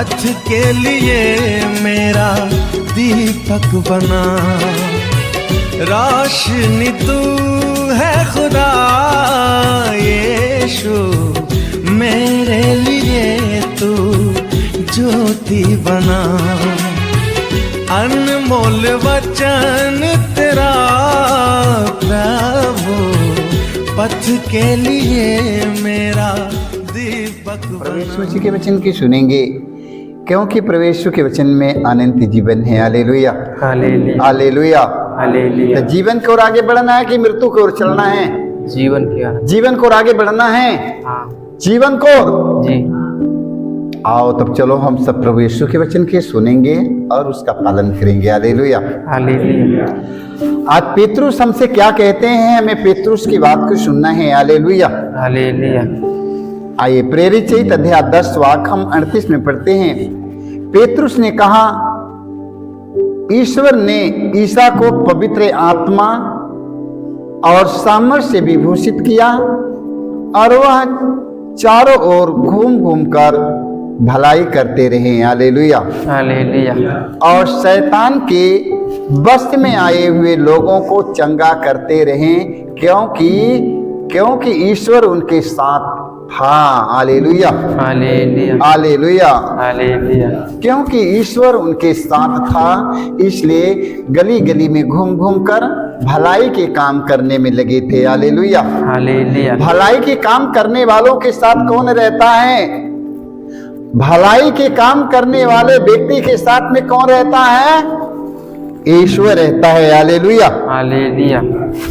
पथ के लिए मेरा दीपक बना। रोशनी तू है खुदा यीशु, मेरे लिए तू ज्योति बना। अनमोल वचन तेरा प्रभु, पथ के लिए मेरा दीपक बना। प्रभु यीशु के वचन की सुनेंगे, क्योंकि प्रभु यीशु के वचन में अनंत जीवन है। Hallelujah, hallelujah, hallelujah, hallelujah. तो जीवन की ओर आगे बढ़ना है कि मृत्यु की ओर चलना है? जीवन की ओर, जीवन को आगे बढ़ना है। हाँ जीवन को जी। आओ तब चलो हम सब प्रभु यीशु के वचन के सुनेंगे और उसका पालन करेंगे। Hallelujah, hallelujah. आज पेतरुस हमसे क्या कहते हैं, हमें पेतरुस की बात को सुनना है। Hallelujah, hallelujah. आइए प्रेरित चरित्र अध्याय 10 वाक्य हम 38 में पढ़ते हैं। पेतरुस ने कहा, ईश्वर ने ईसा को पवित्र आत्मा और सामर्थ से विभूषित किया और वह चारों ओर घूम घूम कर भलाई करते रहे। Hallelujah, hallelujah. और शैतान के वश में आए हुए लोगों को चंगा करते रहे, क्योंकि ईश्वर उनके साथ था। Hallelujah, hallelujah, hallelujah, hallelujah. क्योंकि ईश्वर उनके साथ था, इसलिए गली गली में घूम घूम कर भलाई के काम करने में लगे थे। Hallelujah, hallelujah. भलाई के काम करने वालों के साथ कौन रहता है? भलाई के काम करने वाले व्यक्ति के साथ में कौन रहता है? ईश्वर रहता है। Hallelujah, hallelujah.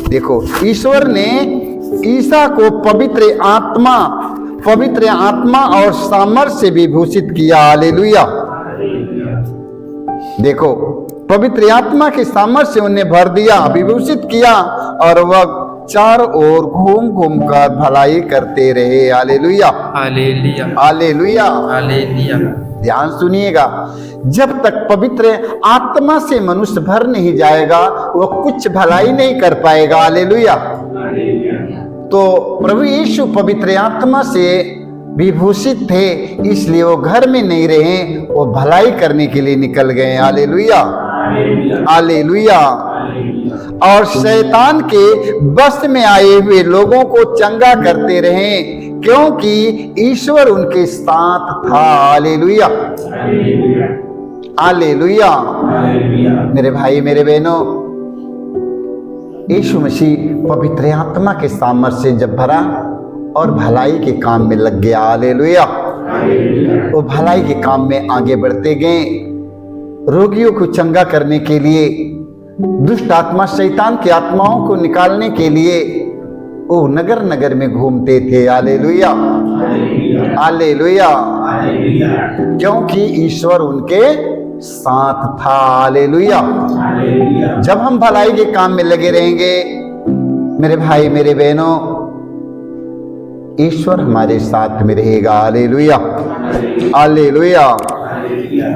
देखो, ईश्वर ने ईसा को पवित्र आत्मा और सामर्थ से विभूषित किया। हालेलुया, देखो, पवित्र आत्मा के सामर्थ से उन्हें भर दिया, विभूषित किया और वह चारों ओर घूम घूम कर भलाई करते रहे। Hallelujah, hallelujah, hallelujah, hallelujah. ध्यान सुनिएगा, जब तक पवित्र आत्मा से मनुष्य भर नहीं जाएगा वह कुछ भलाई नहीं कर पाएगा। हालेलुया। तो प्रभु यीशु पवित्र आत्मा से विभूषित थे, इसलिए वो घर में नहीं रहे, वो भलाई करने के लिए निकल गए। Hallelujah, hallelujah. और शैतान के वश में आए हुए लोगों को चंगा करते रहे, क्योंकि ईश्वर उनके साथ था। Hallelujah, hallelujah. मेरे भाई मेरे बहनों, यीशु मसीह पवित्र आत्मा के सामर्थ्य से जब भरा और भलाई के काम में लग गया। हालेलुया, वो भलाई के काम में आगे बढ़ते गए। रोगियों को चंगा करने के लिए, दुष्ट आत्मा शैतान की आत्माओं को निकालने के लिए वो नगर नगर में घूमते थे। हालेलुया, हालेलुया, क्योंकि ईश्वर उनके साथ था। हालेलुया। जब हम भलाई के काम में लगे रहेंगे मेरे भाई मेरे बहनों, ईश्वर हमारे साथ में रहेगा। Hallelujah, hallelujah,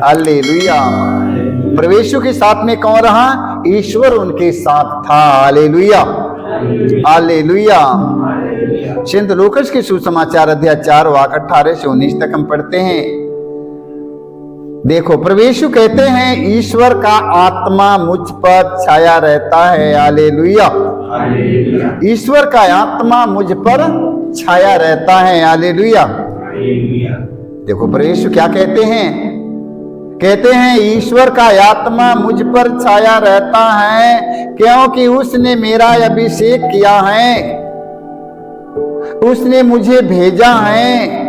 hallelujah. प्रभु यीशु के साथ में कौन रहा? ईश्वर उनके साथ था। Hallelujah, hallelujah. संत लूकास के सुसमाचार अध्याय 4 वाक्य 18 से 19 तक हम पढ़ते हैं। देखो, प्रभु यीशु कहते हैं, ईश्वर का आत्मा मुझ पर छाया रहता है। हालेलुया, ईश्वर का आत्मा मुझ पर छाया रहता है। हालेलुया। देखो प्रभु यीशु क्या कहते हैं? कहते हैं, ईश्वर का आत्मा मुझ पर छाया रहता है, क्योंकि उसने मेरा अभिषेक किया है, उसने मुझे भेजा है,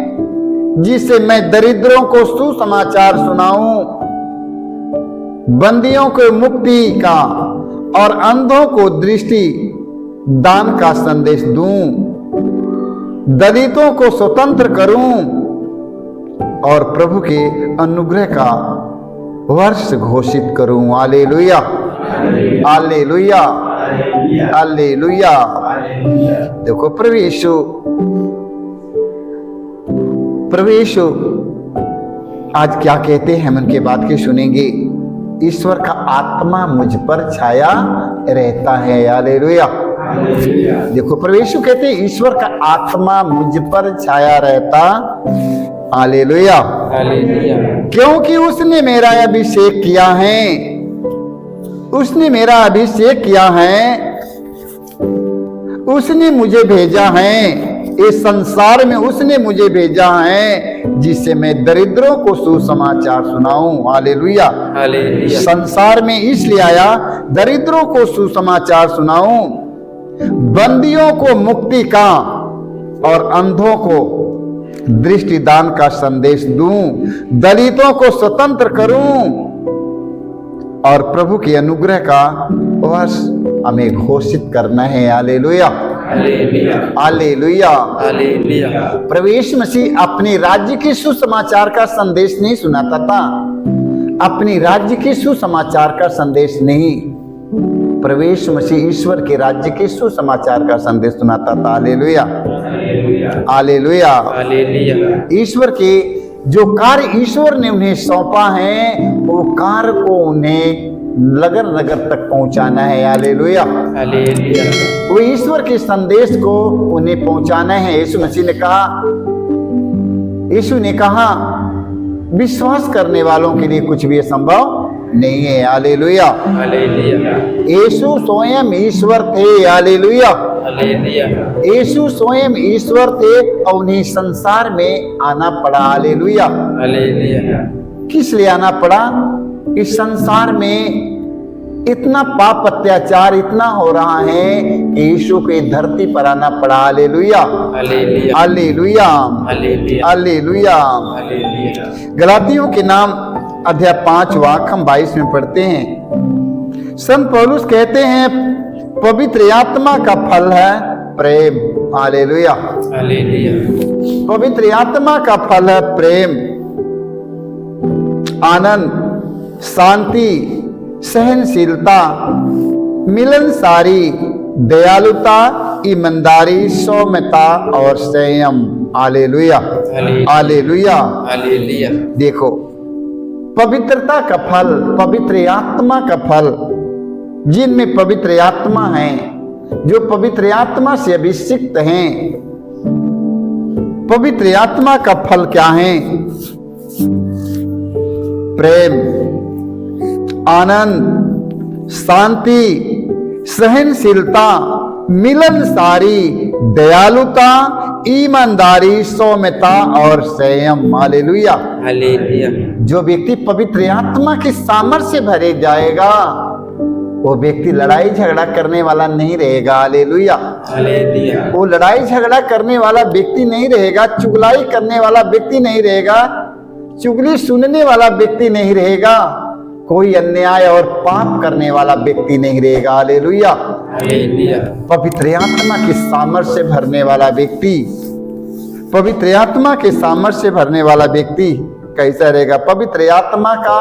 जिससे मैं दरिद्रों को सुसमाचार सुनाऊं, बंदियों को मुक्ति का और अंधों को दृष्टि दान का संदेश दूं, दलितों को स्वतंत्र करूं और प्रभु के अनुग्रह का वर्ष घोषित करूं। Hallelujah, hallelujah, hallelujah. देखो प्रभु यीशु आज क्या कहते हैं, हम उनके बात की सुनेंगे। ईश्वर का आत्मा मुझ पर छाया रहता है। हालेलुया। देखो प्रभु यीशु कहते हैं, ईश्वर का आत्मा मुझ पर छाया रहता। हालेलुया, हालेलुया क्योंकि उसने मेरा अभिषेक किया है, उसने मेरा अभिषेक किया है, उसने मुझे भेजा है, इस संसार में उसने मुझे भेजा है जिससे मैं दरिद्रों को सुसमाचार सुनाऊं। हालेलुया। हालेलुया संसार में इसलिए आया दरिद्रों को सुसमाचार सुनाऊं, बंदियों को मुक्ति का और अंधों को दृष्टिदान का संदेश दूं, दलितों को स्वतंत्र करूं और प्रभु के अनुग्रह का वर्ष हमें घोषित करना है। Hallelujah hallelujah hallelujah. हालेलुया प्रवेश मसीह अपने राज्य के सुसमाचार का संदेश नहीं सुनाता था, अपने राज्य के सुसमाचार का संदेश नहीं, प्रवेश मसीह ईश्वर के राज्य के सुसमाचार का संदेश सुनाता था। हालेलुया हालेलुया हालेलुया ईश्वर के जो कार्य ईश्वर ने उन्हें सौंपा है वो कार्य को उन्हें नगर नगर तक पहुंचाना है। हालेलुया हालेलुया वो ईश्वर के संदेश को उन्हें पहुंचाना है। यीशु मसीह ने कहा, यीशु ने कहा विश्वास करने वालों के लिए कुछ भी असंभव नहीं है। हालेलुया हालेलुया यीशु स्वयं ईश्वर थे। हालेलुया हालेलुया यीशु स्वयं ईश्वर थे और उन्हें संसार में आना पड़ा। हालेलुया हालेलुया किस लिए आना पड़ा? इस संसार में इतना पाप अत्याचार इतना हो रहा है कि यीशु को धरती पर आना पड़ा। Hallelujah hallelujah hallelujah hallelujah hallelujah. Hallelujah गलातियों के नाम अध्याय 5 वाक्य हम 22 में पढ़ते हैं। संत पौलुस कहते हैं पवित्र आत्मा का फल है प्रेम। हालेलुया हालेलुया पवित्र आत्मा का फल है प्रेम, आनंद, शांति, सहनशीलता, मिलनसारी, दयालुता, ईमानदारी, सौम्यता और संयम। Hallelujah hallelujah. हालेलुया देखो पवित्रता का फल, पवित्र आत्मा का फल, जिनमें पवित्र आत्मा है, जो पवित्र आत्मा से अभिषिक्त हैं, पवित्र आत्मा का फल क्या है? प्रेम, आनंद, शांति, सहनशीलता, मिलनसारी, दयालुता, ईमानदारी, सौम्यता और संयम। हालेलुया हालेलुया जो व्यक्ति पवित्र आत्मा के सामर्थ्य से भरे जाएगा वो व्यक्ति लड़ाई झगड़ा करने वाला नहीं रहेगा। हालेलुया हालेलुया वो लड़ाई झगड़ा करने वाला व्यक्ति नहीं रहेगा, चुगलाई करने वाला व्यक्ति नहीं रहेगा, चुगली सुनने वाला व्यक्ति नहीं रहेगा, कोई अन्याय और पाप करने वाला व्यक्ति नहीं रहेगा। हालेलुया हालेलुया पवित्र आत्मा के सामर्थ्य से भरने वाला व्यक्ति, पवित्र आत्मा के सामर्थ्य से भरने वाला व्यक्ति कैसा रहेगा? पवित्र आत्मा का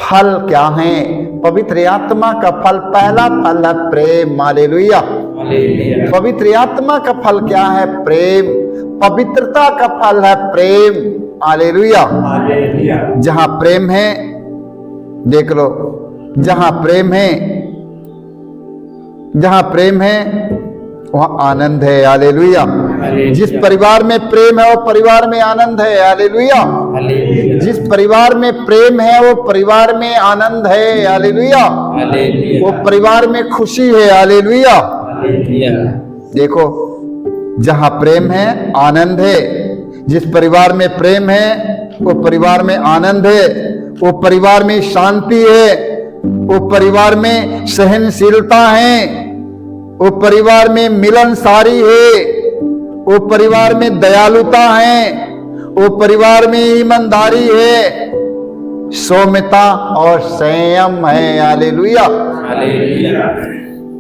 फल क्या है? पवित्र आत्मा का फल, पहला फल है प्रेम। हालेलुया हालेलुया पवित्र आत्मा का फल क्या है? प्रेम। पवित्रता का फल है प्रेम। हालेलुया हालेलुया जहां प्रेम है, देख लो, जहां प्रेम है, जहां प्रेम है वहां आनंद है। हालेलुया जिस परिवार में प्रेम है वो परिवार में आनंद है। हालेलुया हालेलुया जिस परिवार में प्रेम है वो परिवार में आनंद है। हालेलुया हालेलुया वो परिवार में खुशी है। हालेलुया हालेलुया देखो जहां प्रेम है आनंद है, जिस परिवार में प्रेम है वो परिवार में आनंद है, वो परिवार में शांति है, वो परिवार में सहनशीलता है, वो परिवार में मिलनसारी है, वो परिवार में दयालुता है, वो परिवार में ईमानदारी है, सौम्यता और संयम है। हालेलुया हालेलुया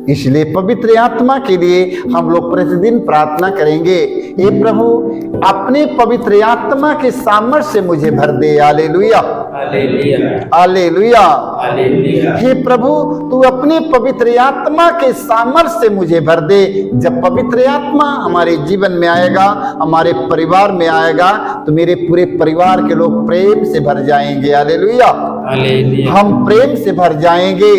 इसलिए पवित्र आत्मा के लिए हम लोग प्रतिदिन प्रार्थना करेंगे, हे प्रभु अपने पवित्र आत्मा के सामर्थ्य से मुझे भर दे। हालेलुया हालेलुया हालेलुया हालेलुया हे प्रभु तू अपने पवित्र आत्मा के सामर्थ्य से मुझे भर दे। जब पवित्र आत्मा हमारे जीवन में आएगा, हमारे परिवार में आएगा, तो मेरे पूरे परिवार के लोग प्रेम से भर जाएंगे। हालेलुया हालेलुया हम प्रेम से भर जाएंगे।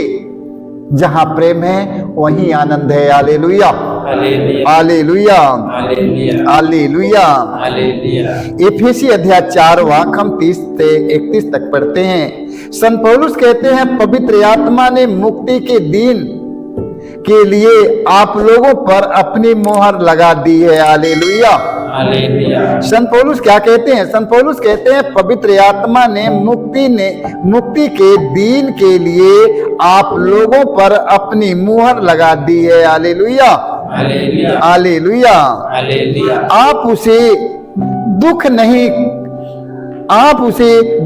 जहां प्रेम है वहीं आनंद है। Hallelujah hallelujah hallelujah hallelujah hallelujah. Hallelujah एफेसी अध्याय 4 वाक्य हम 30 से 31 तक पढ़ते हैं। संत पौलुस कहते हैं, पवित्र आत्मा ने मुक्ति के दिन के लिए आप लोगों पर अपनी मोहर लगा दी है। हालेलुया हालेलुया संत पौलुस क्या कहते हैं? संत पौलुस कहते हैं, पवित्र आत्मा ने मुक्ति के दिन के लिए आप लोगों पर अपनी मुहर लगा दी है। Hallelujah hallelujah hallelujah. हालेलुया आप उसे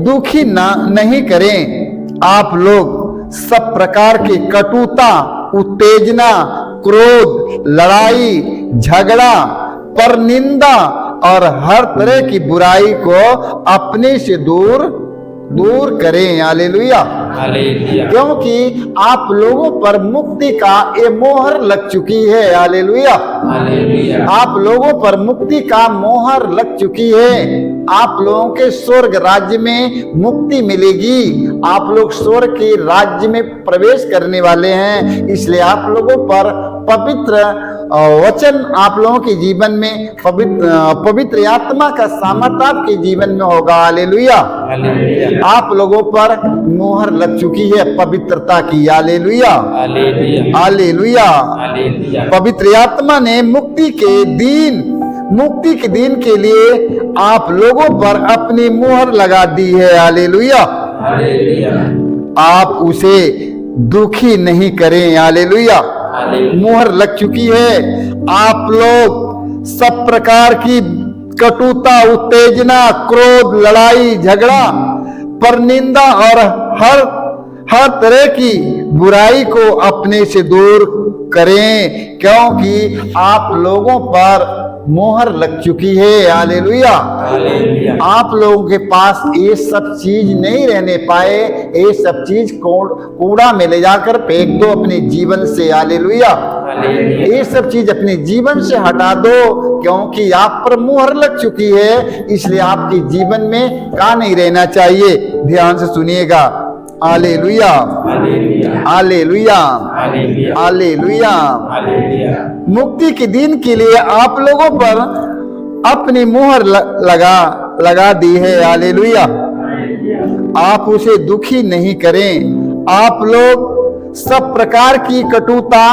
दुखी नहीं करें। आप लोग सब प्रकार की कटुता, उत्तेजना, क्रोध, लड़ाई, झगड़ा, परनिंदा और हर तरह की बुराई को अपने से दूर करें। हालेलुया हालेलुया क्योंकि आप लोगों पर मुक्ति का ये मोहर लग चुकी है। हालेलुया हालेलुया आप लोगों पर मुक्ति का मोहर लग चुकी है। आप लोगों के स्वर्ग राज्य में मुक्ति मिलेगी। आप लोग स्वर्ग के राज्य में प्रवेश करने वाले हैं। इसलिए आप लोगों पर पवित्र वचन आप लोगों के जीवन में पवित्र आत्मा का सामर्थ आपके जीवन में होगा। हालेलुया हालेलुया आप लोगों पर मोहर लग चुकी है पवित्रता की। हालेलुया हालेलुया हालेलुया हालेलुया पवित्र आत्मा ने मुक्ति के दिन के लिए आप लोगों पर अपनी मोहर लगा दी है। हालेलुया हालेलुया आप उसे दुखी नहीं करें। हालेलुया मोहर लग चुकी है। आप लोग सब प्रकार की कटुता, उत्तेजना, क्रोध, लड़ाई, झगड़ा, परनिंदा और हर तरह की बुराई को अपने से दूर करें, क्योंकि आप लोगों पर मोहर लग चुकी है। हालेलुया आप लोगों के पास ये सब चीज नहीं रहने पाए। ये सब चीज कूड़ा में ले जाकर फेंक दो अपने जीवन से। हालेलुया ये सब चीज अपने जीवन से हटा दो, क्योंकि आप पर मोहर लग चुकी है। इसलिए आपके जीवन में का नहीं रहना चाहिए। ध्यान से सुनिएगा। हालेलुया हालेलुया हालेलुया मुक्ति के दिन के लिए आप लोगों पर अपनी मोहर लगा दी है। हालेलुया आप उसे दुखी नहीं करें। आप लोग सब प्रकार की कटुता,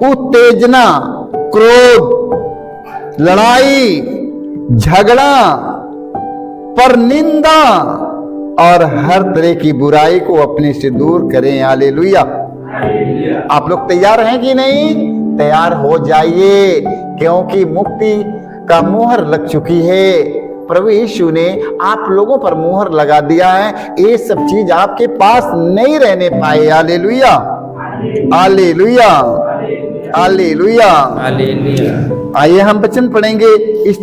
उत्तेजना, क्रोध, लड़ाई, झगड़ा, परनिंदा और हर तरह की बुराई को अपने से दूर करें। हालेलुया आप लोग तैयार हैं कि नहीं? तैयार हो जाइए, क्योंकि मुक्ति का मोहर लग चुकी है। प्रभु यीशु ने आप लोगों पर मोहर लगा दिया है। ये सब चीज आपके पास नहीं रहने पाए। हालेलुया हालेलुया हालेलुया आइए हम वचन पढ़ेंगे। इस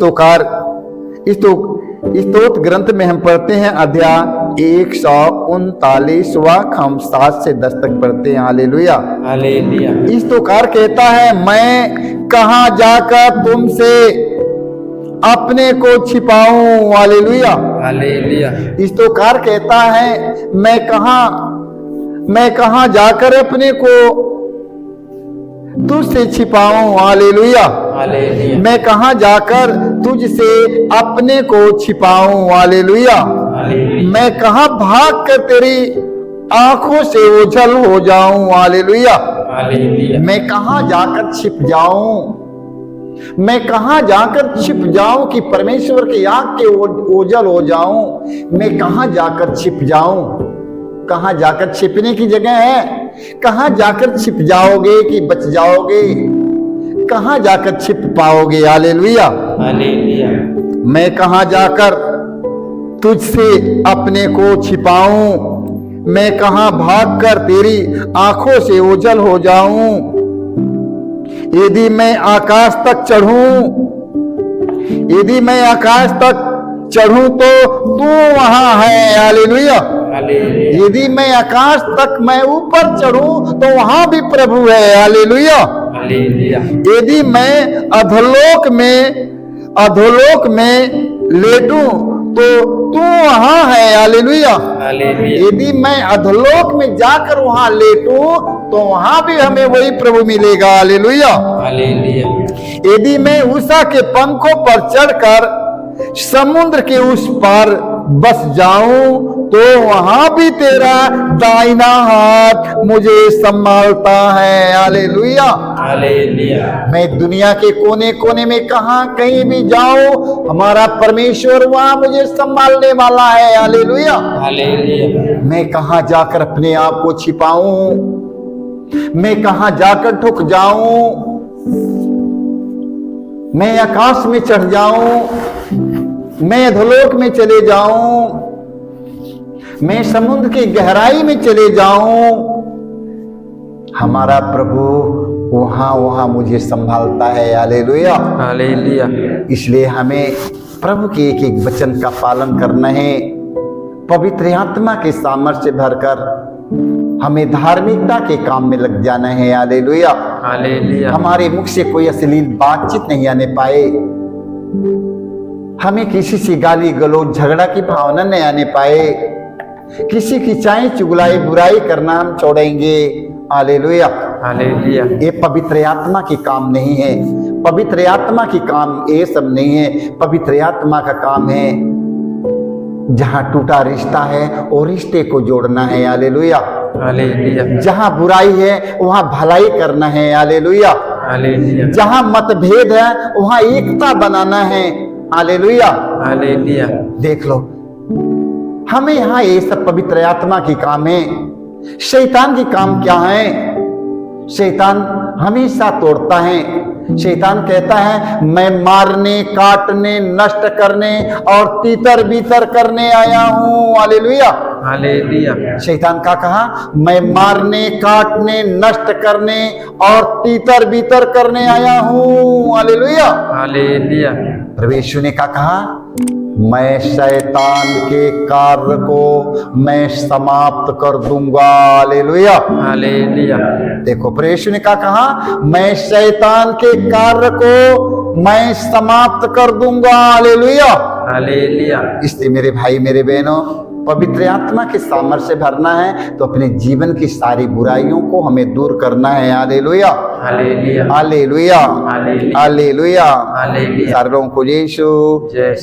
स्तोत्र ग्रंथ में हम पढ़ते हैं अध्याय 139 हम 7 से 10 तक पढ़ते हैं। हालेलुया हालेलुया इस स्तोत्र कहता है, मैं कहां जाकर तुमसे अपने को छिपाऊं। हालेलुया हालेलुया इस स्तोत्र कहता है, मैं कहां जाकर अपने को तुझसे छिपाऊं। हालेलुया हालेलुया मैं कहां जाकर तुझसे अपने को छिपाऊं। हालेलुया मैं कहां भाग कर तेरी आंखों से ओझल हो जाऊं। हालेलुया हालेलुया मैं कहां जाकर छिप जाऊं। मैं कहां जाकर छिप जाऊं कि परमेश्वर की आंख के ओझल हो जाऊं। मैं कहां जाकर छिप जाऊं। कहां जाकर छिपने की जगह है? कहां जाकर छिप जाओगे कि बच जाओगे? कहां जाकर छिप पाओगे? हालेलुया हालेलुया मैं कहां जाकर तुझसे अपने को छिपाऊं। मैं कहां भागकर तेरी आंखों से ओझल हो जाऊं। यदि मैं आकाश तक चढ़ूं तो तू वहां है। हालेलुया यदि मैं आकाश तक मैं ऊपर चढ़ूं तो वहां भी प्रभु है। हालेलुया यदि मैं अधोलोक में लेटूं तो तू वहां है। हालेलुया यदि मैं अधोलोक में जाकर वहां लेटूं तो वहां भी हमें वही प्रभु मिलेगा। हालेलुया। हालेलुया। यदि मैं उषा के पंखों पर चढ़कर समुद्र के उस पार बस जाऊं तो वहां भी तेरा दाहिना हाथ मुझे संभालता है। हालेलुया। हालेलुया। मैं दुनिया के कोने कोने में कहीं भी जाऊं, हमारा परमेश्वर वहां मुझे संभालने वाला है। हालेलुया। हालेलुया। मैं कहां जाकर अपने आप को छिपाऊं, मैं कहां जाकर ठुक जाऊं, मैं आकाश में चढ़ जाऊं, मैं अधोलोक में चले जाऊं, मैं समुद्र की गहराई में चले जाऊं, हमारा प्रभु वहां मुझे संभालता है। हालेलुया। हालेलुया। इसलिए हमें प्रभु के एक एक वचन का पालन करना है। पवित्र आत्मा के सामर्थ्य भरकर हमें धार्मिकता के काम में लग जाना है। हालेलुया। हालेलुया। हमारे मुख से कोई अश्लील बातचीत नहीं आने पाए, हमें किसी से गाली गलौज झगड़ा की भावना नहीं आने पाए, किसी की चाहे चुगलाई बुराई करना हम छोड़ेंगे। हालेलुया। हालेलुया। ये पवित्र आत्मा की काम नहीं है। पवित्र आत्मा की काम ये सब नहीं है। पवित्र आत्मा का काम है जहां टूटा रिश्ता है और रिश्ते को जोड़ना है। हालेलुया। हालेलुया। जहां बुराई है वहां भलाई करना है। हालेलुया। हालेलुया। जहां मतभेद है वहां एकता बनाना है। हालेलुया। हालेलुया। देख लो, हमें यहाँ ये सब पवित्र आत्मा की काम है। शैतान की काम क्या है? शैतान हमेशा तोड़ता है। शैतान कहता है मैं मारने, काटने, नष्ट करने और तीतर बीतर करने आया हूं। हालेलुया। हालेलुया। शैतान का कहा मैं मारने, काटने, नष्ट करने और तीतर बीतर करने आया हूं। हालेलुया। हालेलुया। प्रभु यीशु ने क्या कहा? मैं शैतान के कार्य को मैं समाप्त कर दूंगा। हालेलुया। हालेलुया। देखो प्रभु यीशु ने क्या कहा? मैं शैतान के कार्य को मैं समाप्त कर दूंगा। हालेलुया। हालेलुया। इसलिए मेरे भाई मेरे बहनों, पवित्र आत्मा के सामर्थ्य से भरना है तो अपने जीवन की सारी बुराइयों को हमें दूर करना है। Hallelujah. Hallelujah. Hallelujah. Hallelujah. Hallelujah. Hallelujah. सारे लोगों को यीशु जय